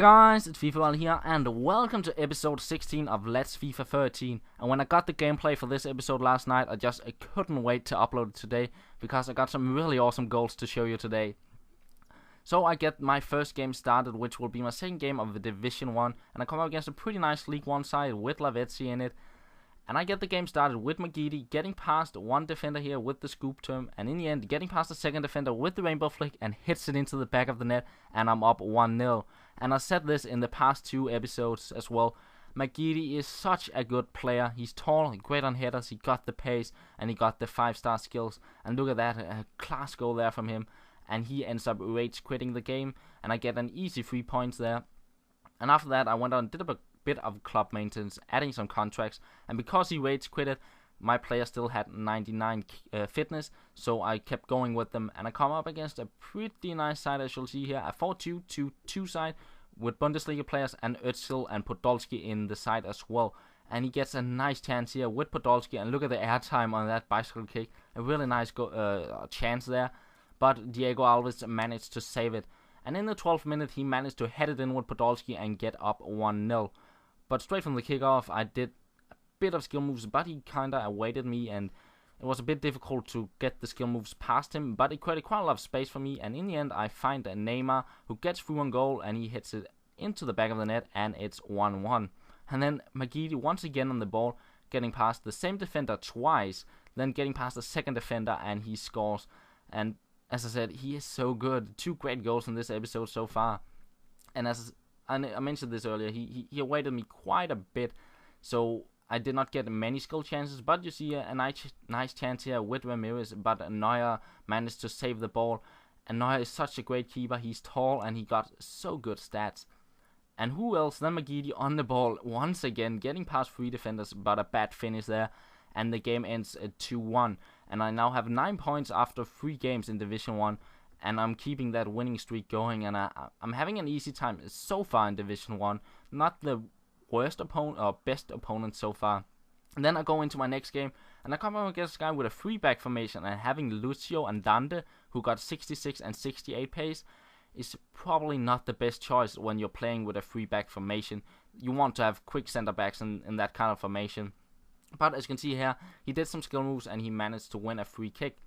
guys, it's FIFA here, and welcome to episode 16 of Let's FIFA 13. And when I got the gameplay for this episode last night, I couldn't wait to upload it today, because I got some really awesome goals to show you today. So I get my first game started, which will be my second game of the Division 1, and I come up against a pretty nice League 1 side with Lavezzi in it. And I get the game started with Magidi getting past one defender here with the scoop term, and in the end getting past the second defender with the rainbow flick and hits it into the back of the net, and I'm up 1-0. And I said this in the past two episodes as well. Magidi is such a good player. He's tall, great on headers, he got the pace, and he got the 5-star skills. And look at that, a class goal there from him. And he ends up rage quitting the game, and I get an easy 3 points there. And after that I went on and did a bit of club maintenance, adding some contracts, and because he rage quitted, my player still had 99 fitness, so I kept going with them, and I come up against a pretty nice side, as you'll see here, a 4-2-2-2 side with Bundesliga players and Özil and Podolski in the side as well. And he gets a nice chance here with Podolski, and look at the airtime on that bicycle kick, a really nice chance there, but Diego Alves managed to save it. And in the 12th minute he managed to head it in with Podolski and get up 1-0. But straight from the kickoff, I did a bit of skill moves, but he kinda awaited me, and it was a bit difficult to get the skill moves past him, but it created quite a lot of space for me, and in the end I find a Neymar who gets through on goal, and he hits it into the back of the net, and it's 1-1. And then Magidi once again on the ball, getting past the same defender twice, then getting past the second defender, and he scores. And as I said, he is so good. 2 great goals in this episode so far. And as I mentioned this earlier, he awaited me quite a bit, so I did not get many skill chances, but you see a nice chance here with Ramirez, but Neuer managed to save the ball, and Neuer is such a great keeper. He's tall, and he got so good stats. And who else than Magidi on the ball once again, getting past 3 defenders, but a bad finish there, and the game ends at 2-1, and I now have 9 points after 3 games in Division 1, and I'm keeping that winning streak going, and I'm having an easy time so far in Division 1. Not the worst opponent or best opponent so far. And then I go into my next game, and I come up against a guy with a 3-back formation, and having Lucio and Dante, who got 66 and 68 pace, is probably not the best choice when you're playing with a 3-back formation. You want to have quick center backs in that kind of formation. But as you can see here, he did some skill moves, and he managed to win a free kick.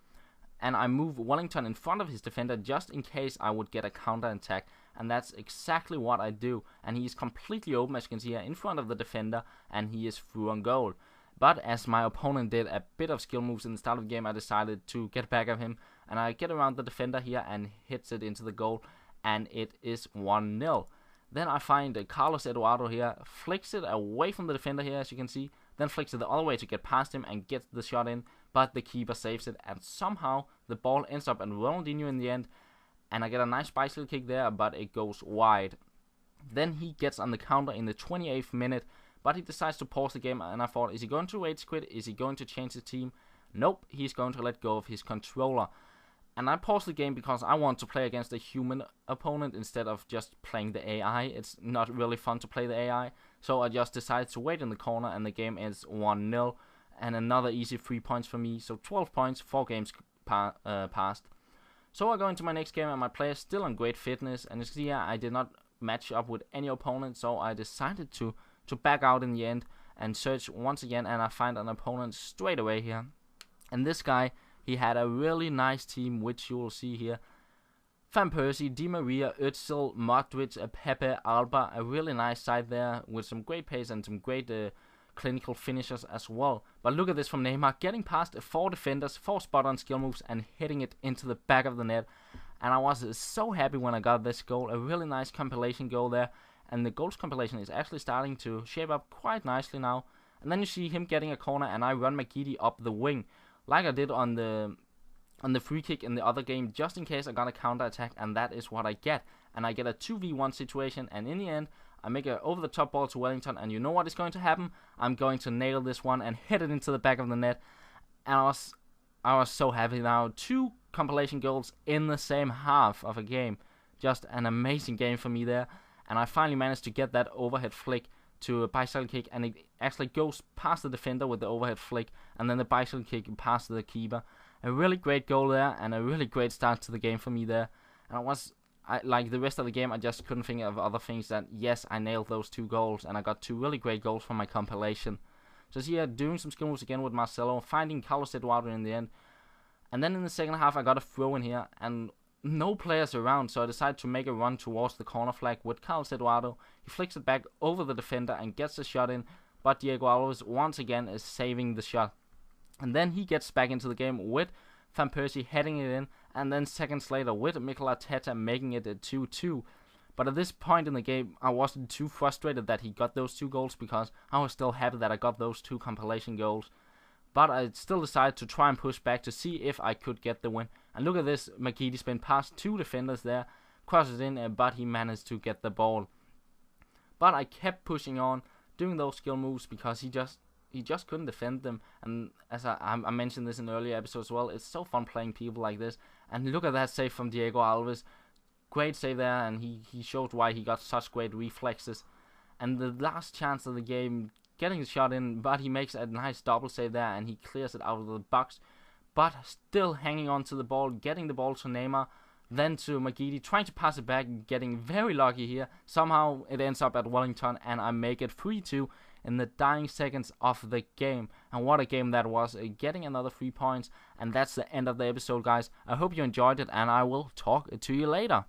And I move Wellington in front of his defender just in case I would get a counter attack, and that's exactly what I do. And he is completely open, as you can see here, in front of the defender, and he is through on goal. But as my opponent did a bit of skill moves in the start of the game, I decided to get back at him, and I get around the defender here and hits it into the goal, and it is 1-0. Then I find Carlos Eduardo here, flicks it away from the defender here, as you can see, then flicks it the other way to get past him and gets the shot in, but the keeper saves it, and somehow the ball ends up in Ronaldinho in the end, and I get a nice bicycle kick there, but it goes wide. Then he gets on the counter in the 28th minute, but he decides to pause the game, and I thought, is he going to rage quit? Is he going to change the team? Nope, he's going to let go of his controller. And I paused the game because I want to play against a human opponent instead of just playing the AI. It's not really fun to play the AI. So I just decided to wait in the corner, and the game ends 1-0. And another easy 3 points for me. So 12 points, 4 games passed. So I go into my next game, and my player is still on great fitness. And you see here, I did not match up with any opponent. So I decided to back out in the end and search once again. And I find an opponent straight away here. And this guy, he had a really nice team, which you will see here. Van Persie, Di Maria, Özil, Modric, Pepe, Alba, a really nice side there with some great pace and some great clinical finishers as well. But look at this from Neymar, getting past 4 defenders, 4 spot-on skill moves, and hitting it into the back of the net. And I was so happy when I got this goal, a really nice compilation goal there. And the goals compilation is actually starting to shape up quite nicely now. And then you see him getting a corner, and I run Magidi up the wing, like I did on the free kick in the other game, just in case I got a counter attack, and that is what I get. And I get a 2v1 situation, and in the end, I make a over-the-top ball to Wellington, and you know what is going to happen? I'm going to nail this one and hit it into the back of the net. And I was so happy now. 2 compilation goals in the same half of a game. Just an amazing game for me there. And I finally managed to get that overhead flick to a bicycle kick, and it actually goes past the defender with the overhead flick, and then the bicycle kick past the keeper. A really great goal there, and a really great start to the game for me there. And like the rest of the game, I just couldn't think of other things that, yes, I nailed those 2 goals, and I got 2 really great goals from my compilation. So here, doing some skill moves again with Marcelo, finding Carlos Eduardo in the end. And then in the second half, I got a throw in here, and no players around, so I decided to make a run towards the corner flag with Carlos Eduardo. He flicks it back over the defender and gets the shot in, but Diego Alves once again is saving the shot. And then he gets back into the game with Van Persie heading it in, and then seconds later with Mikel Arteta making it a 2-2. But at this point in the game, I wasn't too frustrated that he got those 2 goals, because I was still happy that I got those 2 compilation goals. But I still decided to try and push back to see if I could get the win. And look at this, Makiti spin past 2 defenders there, crosses in, but he managed to get the ball. But I kept pushing on, doing those skill moves, because he just couldn't defend them. And as I mentioned this in earlier episodes as well, it's so fun playing people like this. And look at that save from Diego Alves. Great save there, and he showed why he got such great reflexes. And the last chance of the game, getting the shot in, but he makes a nice double save there, and he clears it out of the box. But still hanging on to the ball, getting the ball to Neymar, then to Magidi, trying to pass it back, getting very lucky here. Somehow it ends up at Wellington, and I make it 3-2 in the dying seconds of the game. And what a game that was, getting another 3 points. And that's the end of the episode, guys. I hope you enjoyed it, and I will talk to you later.